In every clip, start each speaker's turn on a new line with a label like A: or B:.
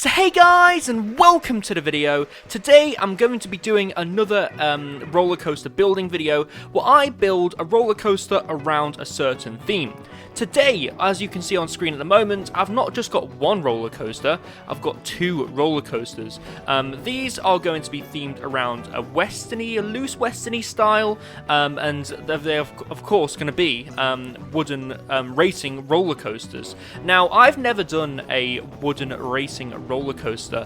A: So hey guys, and welcome to the video. Today I'm going to be doing another roller coaster building video where I build a roller coaster around a certain theme. Today, as you can see on screen at the moment, I've not just got one roller coaster, I've got two roller coasters. These are going to be themed around a loose westerny style, and they're of course going to be wooden racing roller coasters. Now, I've never done a wooden racing roller coaster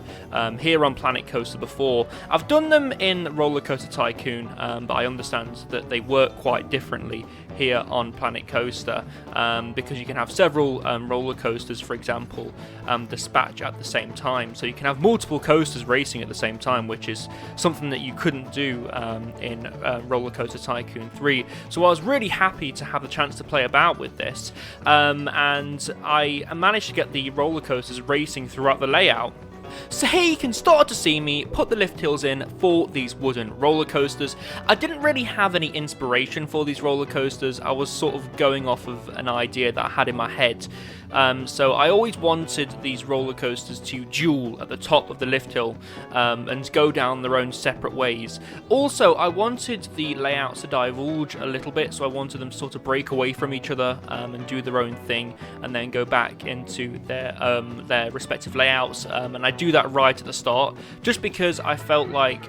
A: here on Planet Coaster before. I've done them in Roller Coaster Tycoon, but I understand that they work quite differently here on Planet Coaster, because you can have several roller coasters, for example, dispatch at the same time. So you can have multiple coasters racing at the same time, which is something that you couldn't do in Roller Coaster Tycoon 3. So I was really happy to have the chance to play about with this, and I managed to get the roller coasters racing throughout the layout. So here you can start to see me put the lift hills in for these wooden roller coasters. I didn't really have any inspiration for these roller coasters. I was sort of going off of an idea that I had in my head. So I always wanted these roller coasters to duel at the top of the lift hill and go down their own separate ways. Also, I wanted the layouts to divulge a little bit, so I wanted them to sort of break away from each other and do their own thing, and then go back into their respective layouts. And I do that right at the start, just because I felt like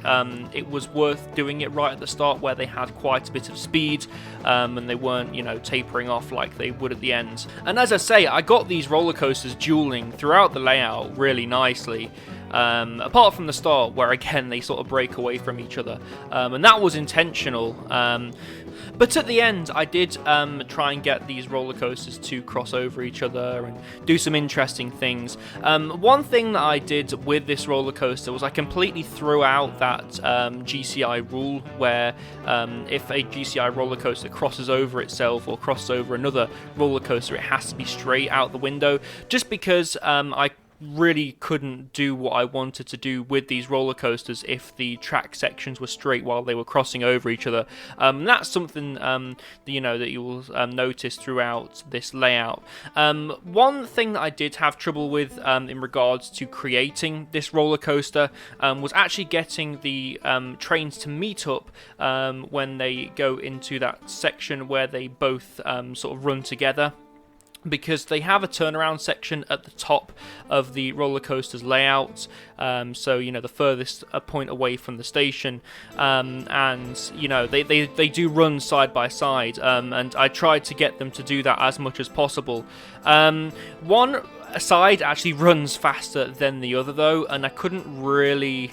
A: it was worth doing it right at the start, where they had quite a bit of speed and they weren't, tapering off like they would at the end. And as I say, I got these roller coasters dueling throughout the layout really nicely, apart from the start, where again they sort of break away from each other, and that was intentional. But at the end, I did try and get these roller coasters to cross over each other and do some interesting things. One thing that I did with this roller coaster was I completely threw out that GCI rule where if a GCI roller coaster crosses over itself or crosses over another roller coaster, it has to be straight out the window, just because I really couldn't do what I wanted to do with these roller coasters if the track sections were straight while they were crossing over each other. That's something that you will notice throughout this layout. One thing that I did have trouble with in regards to creating this roller coaster was actually getting the trains to meet up when they go into that section where they both sort of run together, because they have a turnaround section at the top of the roller coaster's layout, so the furthest point away from the station, and they do run side by side, and I tried to get them to do that as much as possible. One side actually runs faster than the other though, and I couldn't really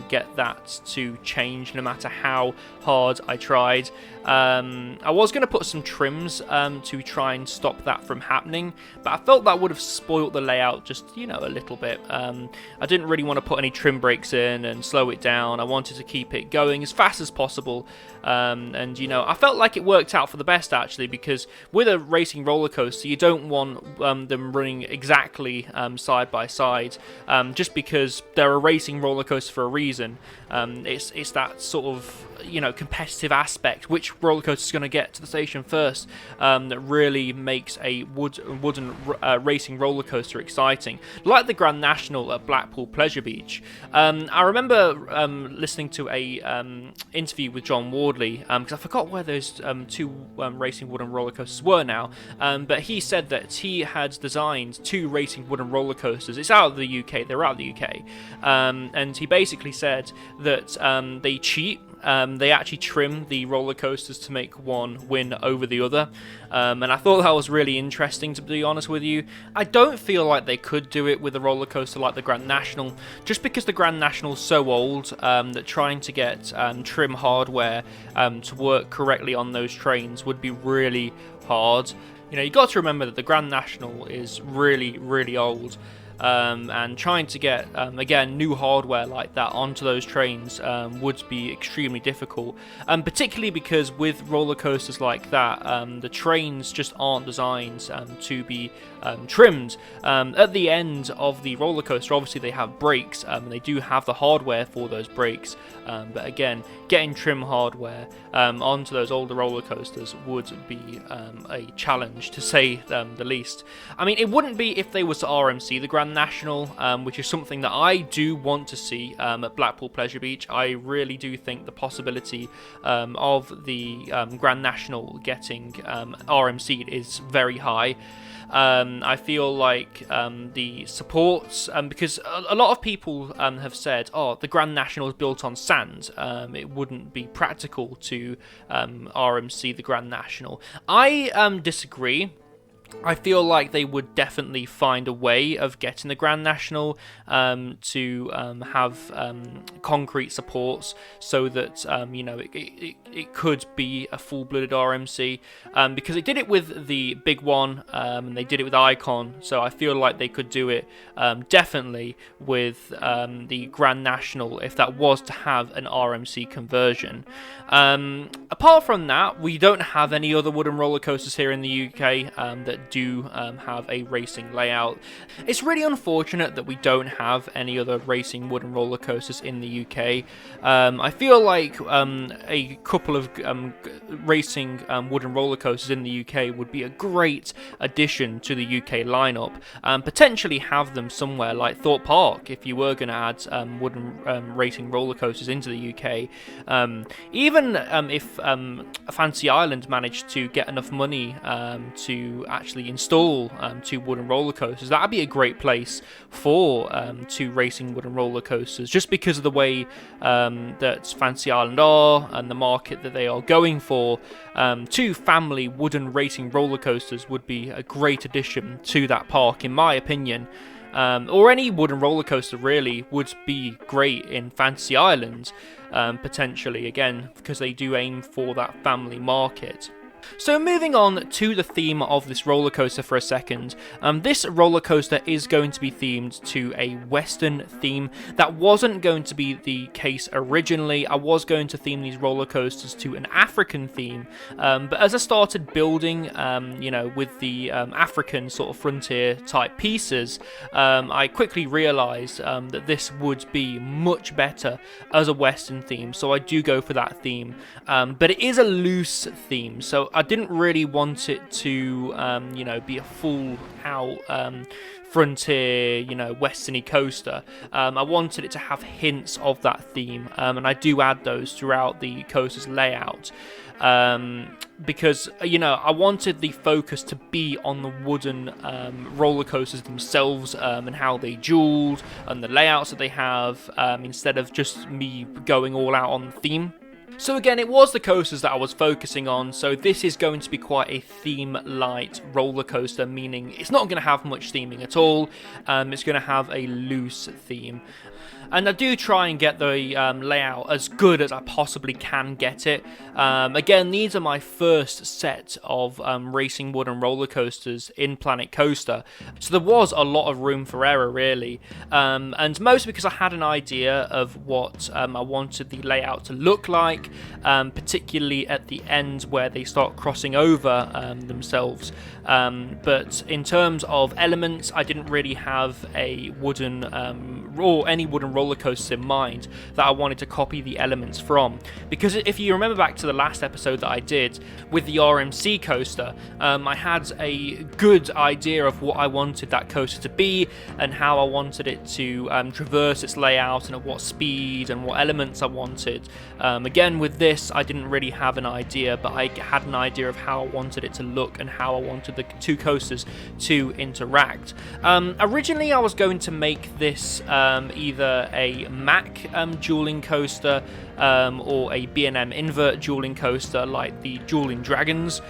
A: get that to change no matter how hard I tried. I was going to put some trims to try and stop that from happening, but I felt that would have spoilt the layout just a little bit. I didn't really want to put any trim brakes in and slow it down. I wanted to keep it going as fast as possible, and I felt like it worked out for the best actually, because with a racing roller coaster you don't want them running exactly side by side, just because they're a racing roller coaster for a reason. It's that sort of competitive aspect, which roller coaster is going to get to the station first, that really makes a wooden racing roller coaster exciting, like the Grand National at Blackpool Pleasure Beach. I remember listening to a interview with John Wardley, because I forgot where those two racing wooden roller coasters were now, but he said that he had designed two racing wooden roller coasters. It's out of the UK, they're out of the UK, and he basically said that they cheat. They actually trim the roller coasters to make one win over the other, and I thought that was really interesting, to be honest with you. I don't feel like they could do it with a roller coaster like the Grand National, just because the Grand National is so old that trying to get trim hardware to work correctly on those trains would be really hard. You got to remember that the Grand National is really, really old. And trying to get, again, new hardware like that onto those trains would be extremely difficult, particularly because with roller coasters like that, the trains just aren't designed to be trimmed. At the end of the roller coaster, obviously they have brakes, and they do have the hardware for those brakes, but again, getting trim hardware onto those older roller coasters would be a challenge, to say the least. I mean, it wouldn't be if they were to RMC the Grand Grand National, which is something that I do want to see at Blackpool Pleasure Beach. I really do think the possibility of the Grand National getting RMC'd is very high. I feel like the supports, because a lot of people have said, oh, the Grand National is built on sand, it wouldn't be practical to RMC the Grand National. I disagree. I feel like they would definitely find a way of getting the Grand National to have concrete supports so that it could be a full-blooded RMC, because they did it with the big one and they did it with Icon, so I feel like they could do it definitely with the Grand National if that was to have an RMC conversion. Apart from that, we don't have any other wooden roller coasters here in the UK that do have a racing layout. It's really unfortunate that we don't have any other racing wooden roller coasters in the UK. I feel like a couple of racing wooden roller coasters in the UK would be a great addition to the UK lineup. Potentially have them somewhere like Thorpe Park if you were going to add wooden racing roller coasters into the UK. Even if Fantasy Island managed to get enough money to actually install 2 wooden roller coasters, that'd be a great place for 2 racing wooden roller coasters, just because of the way that Fantasy Island are and the market that they are going for. 2 family wooden racing roller coasters would be a great addition to that park, in my opinion. Or any wooden roller coaster really would be great in Fantasy Island, potentially, again, because they do aim for that family market. So moving on to the theme of this roller coaster for a second, this roller coaster is going to be themed to a Western theme. That wasn't going to be the case originally. I was going to theme these roller coasters to an African theme, but as I started building, with the African sort of frontier type pieces, I quickly realised that this would be much better as a Western theme, so I do go for that theme. But it is a loose theme, so I didn't really want it to, be a full-out frontier, westerny coaster. I wanted it to have hints of that theme, and I do add those throughout the coaster's layout. Because, I wanted the focus to be on the wooden roller coasters themselves, and how they jeweled, and the layouts that they have, instead of just me going all out on the theme. So again, it was the coasters that I was focusing on, so this is going to be quite a theme-light roller coaster, meaning it's not going to have much theming at all. It's going to have a loose theme. And I do try and get the layout as good as I possibly can get it. Again, these are my first set of racing wooden roller coasters in Planet Coaster, so there was a lot of room for error, really. And mostly because I had an idea of what I wanted the layout to look like, particularly at the end where they start crossing over themselves. But in terms of elements, I didn't really have a wooden or any wooden roller coasters in mind that I wanted to copy the elements from, because if you remember back to the last episode that I did with the RMC coaster, I had a good idea of what I wanted that coaster to be and how I wanted it to traverse its layout and at what speed and what elements I wanted. Again, with this I didn't really have an idea, but I had an idea of how I wanted it to look and how I wanted the 2 coasters to interact. Originally I was going to make this either a Mack dueling coaster or a B&M invert dueling coaster like the Dueling Dragons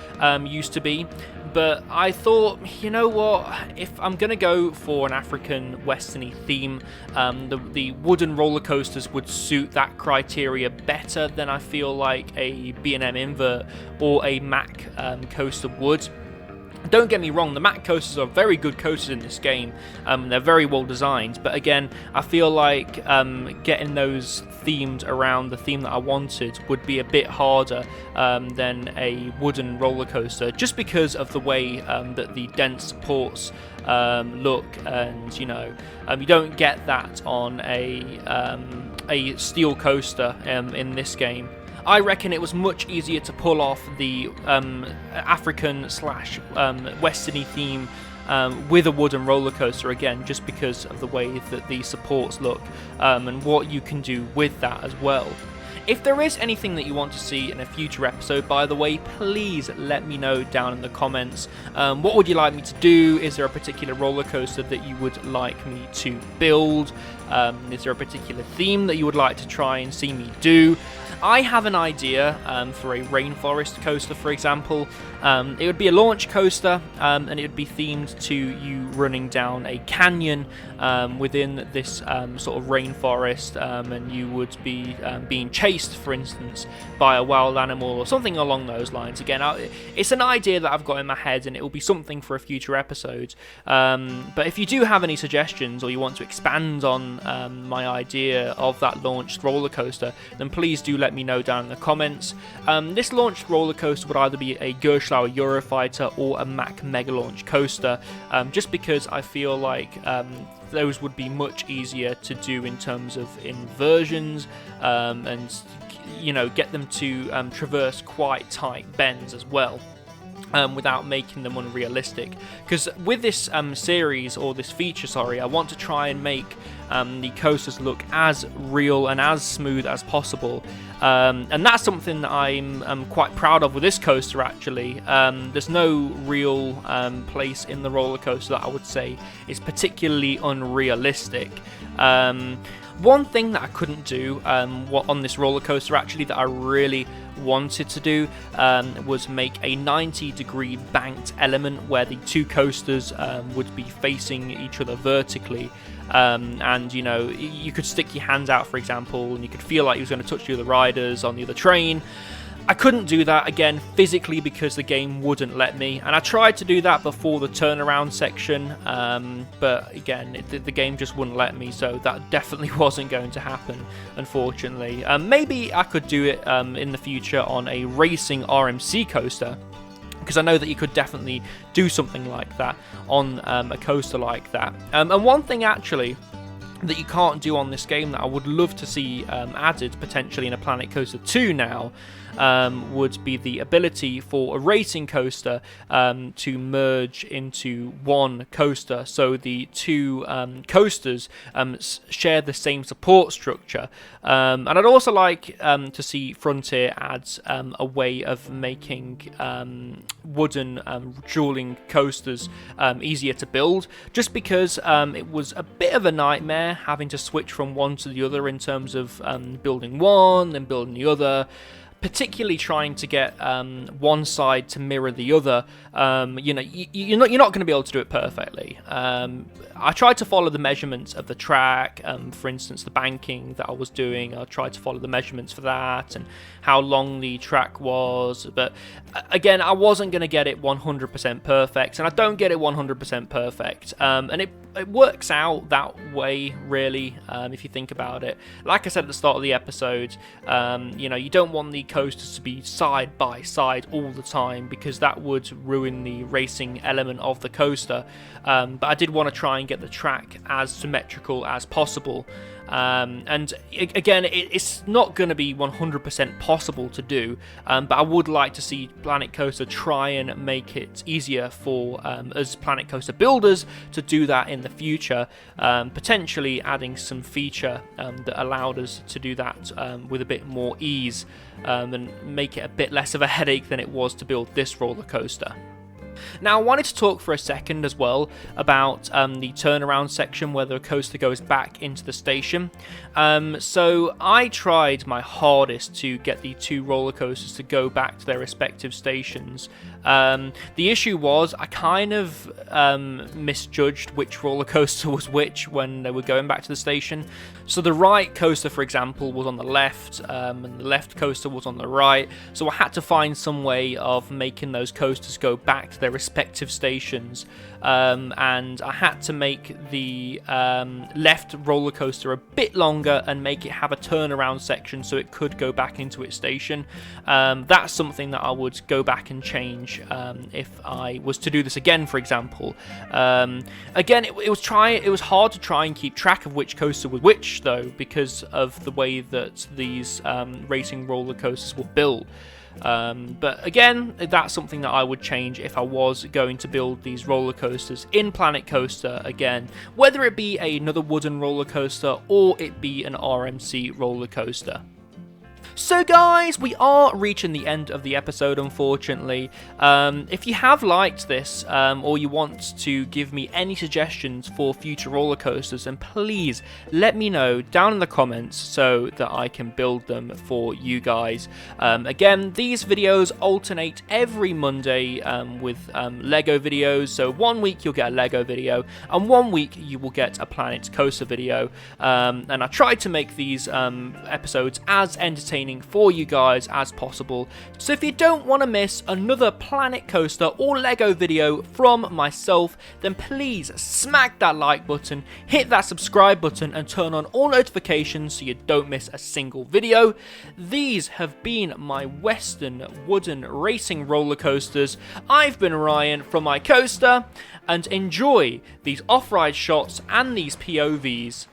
A: used to be, but I thought, you know what, if I'm going to go for an African westerny theme, the wooden roller coasters would suit that criteria better than I feel like a B&M invert or a Mack coaster would. Don't get me wrong, the Mack coasters are very good coasters in this game, they're very well designed, but again, I feel like getting those themed around the theme that I wanted would be a bit harder than a wooden roller coaster, just because of the way that the dense supports look, and you don't get that on a steel coaster in this game. I reckon it was much easier to pull off the African / westerny theme with a wooden roller coaster, again, just because of the way that these supports look and what you can do with that as well. If there is anything that you want to see in a future episode, by the way, please let me know down in the comments. What would you like me to do? Is there a particular roller coaster that you would like me to build? Is there a particular theme that you would like to try and see me do? I have an idea for a rainforest coaster, for example. It would be a launch coaster, and it would be themed to you running down a canyon within this sort of rainforest, and you would be being chased, for instance, by a wild animal or something along those lines. Again, it's an idea that I've got in my head, and it will be something for a future episode. But if you do have any suggestions, or you want to expand on my idea of that launched roller coaster, then please do let me know down in the comments. This launched roller coaster would either be a Gerstlauer Eurofighter or a Mack Mega Launch coaster, just because I feel like those would be much easier to do in terms of inversions, and get them to traverse quite tight bends as well. Without making them unrealistic, because with this series, or this feature, sorry, I want to try and make the coasters look as real and as smooth as possible, and that's something that I'm quite proud of with this coaster. Actually, there's no real place in the roller coaster that I would say is particularly unrealistic. One thing that I couldn't do on this roller coaster, actually, that I really wanted to do was make a 90-degree banked element where the two coasters would be facing each other vertically, and you could stick your hands out, for example, and you could feel like you was going to touch the other riders on the other train. I couldn't do that, again, physically, because the game wouldn't let me, and I tried to do that before the turnaround section, but again, the game just wouldn't let me, so that definitely wasn't going to happen, unfortunately. Maybe I could do it in the future on a racing RMC coaster, because I know that you could definitely do something like that on a coaster like that. And one thing, actually, that you can't do on this game that I would love to see added potentially in a Planet Coaster 2 now, would be the ability for a racing coaster to merge into one coaster, so the two coasters share the same support structure. And I'd also like to see Frontier add a way of making wooden dueling coasters easier to build, just because it was a bit of a nightmare having to switch from one to the other in terms of building one, then building the other. Particularly trying to get one side to mirror the other, you're not going to be able to do it perfectly. I tried to follow the measurements of the track, for instance, the banking that I was doing. I tried to follow the measurements for that and how long the track was, but again, I wasn't going to get it 100% perfect, and I don't get it 100% perfect, and it works out that way, really, if you think about it. Like I said at the start of the episode, you don't want the coasters to be side by side all the time, because that would ruin the racing element of the coaster, but I did want to try and get the track as symmetrical as possible. And again, it's not going to be 100% possible to do, but I would like to see Planet Coaster try and make it easier for us Planet Coaster builders to do that in the future, potentially adding some feature that allowed us to do that with a bit more ease, and make it a bit less of a headache than it was to build this roller coaster. Now, I wanted to talk for a second as well about the turnaround section where the coaster goes back into the station. So I tried my hardest to get the two roller coasters to go back to their respective stations. The issue was I kind of misjudged which roller coaster was which when they were going back to the station. So the right coaster, for example, was on the left, and the left coaster was on the right. So I had to find some way of making those coasters go back to their respective stations, and I had to make the left roller coaster a bit longer and make it have a turnaround section so it could go back into its station. That's something that I would go back and change if I was to do this again, for example. Again, it was hard to try and keep track of which coaster was which, though, because of the way that these racing roller coasters were built. But again, that's something that I would change if I was going to build these roller coasters in Planet Coaster again, whether it be another wooden roller coaster or it be an RMC roller coaster. So guys, we are reaching the end of the episode, unfortunately. If you have liked this, or you want to give me any suggestions for future roller coasters, then please let me know down in the comments so that I can build them for you guys. Again, these videos alternate every Monday with Lego videos, so 1 week you'll get a Lego video, and 1 week you will get a Planet Coaster video. And I try to make these episodes as entertaining for you guys as possible. So if you don't want to miss another Planet Coaster or Lego video from myself, then please smack that like button, hit that subscribe button, and turn on all notifications so you don't miss a single video. These have been my Western wooden racing roller coasters. I've been Ryan from iCoaster, and enjoy these off-ride shots and these POVs.